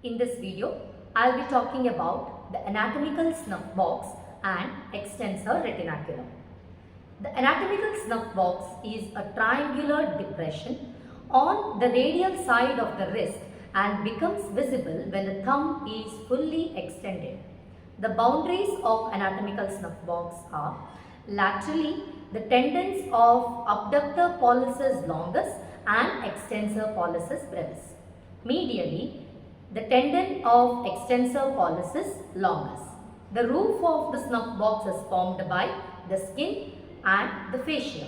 In this video, I will be talking about the anatomical snuff box and extensor retinaculum. The anatomical snuff box is a triangular depression on the radial side of the wrist and becomes visible when the thumb is fully extended. The boundaries of anatomical snuff box are laterally the tendons of abductor pollicis longus and extensor pollicis brevis. Medially, the tendon of extensor pollicis longus. The roof of the snuff box is formed by the skin and the fascia.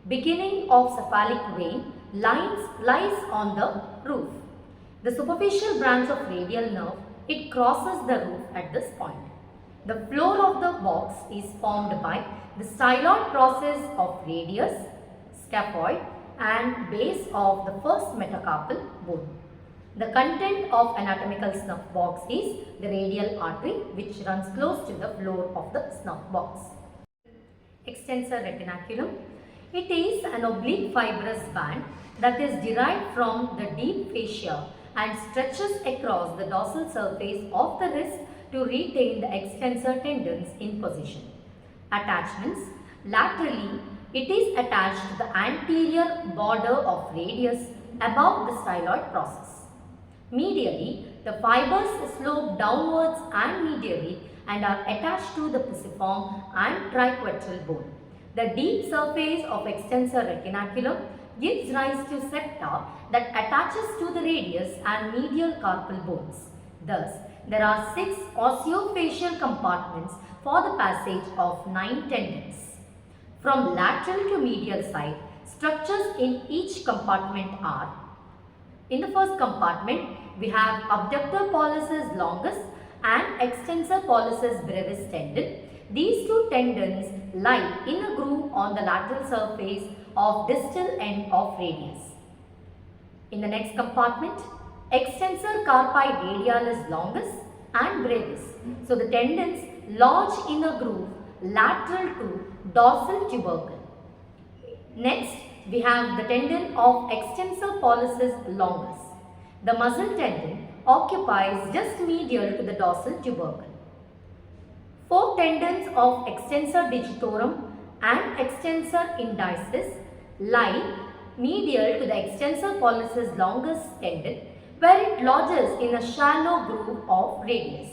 Beginning of cephalic vein lies on the roof. The superficial branch of radial nerve, it crosses the roof at this point. The floor of the box is formed by the styloid process of radius, scaphoid and base of the first metacarpal bone. The content of anatomical snuff box is the radial artery which runs close to the floor of the snuff box. Extensor retinaculum. It is an oblique fibrous band that is derived from the deep fascia and stretches across the dorsal surface of the wrist to retain the extensor tendons in position. Attachments. Laterally, it is attached to the anterior border of radius above the styloid process. Medially, the fibers slope downwards and medially and are attached to the pisiform and triquetral bone. The deep surface of extensor retinaculum gives rise to septa that attaches to the radius and medial carpal bones. Thus, there are 6 osseofacial compartments for the passage of 9 tendons. From lateral to medial side, structures in each compartment are: in the first compartment, we have abductor pollicis longus and extensor pollicis brevis tendon. These two tendons lie in a groove on the lateral surface of distal end of radius. In the next compartment, extensor carpi radialis longus and brevis. So the tendons lodge in a groove lateral to dorsal tubercle. Next, we have the tendon of extensor pollicis longus. The muscle tendon occupies just medial to the dorsal tubercle. 4 tendons of extensor digitorum and extensor indicis lie medial to the extensor pollicis longus tendon, where it lodges in a shallow groove of radius.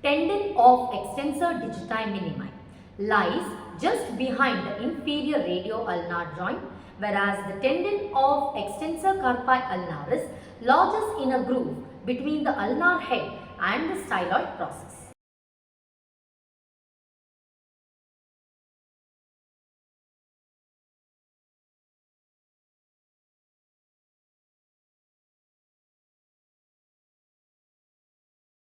Tendon of extensor digiti minimi lies just behind the inferior radio-ulnar joint, whereas the tendon of extensor carpi ulnaris lodges in a groove between the ulnar head and the styloid process.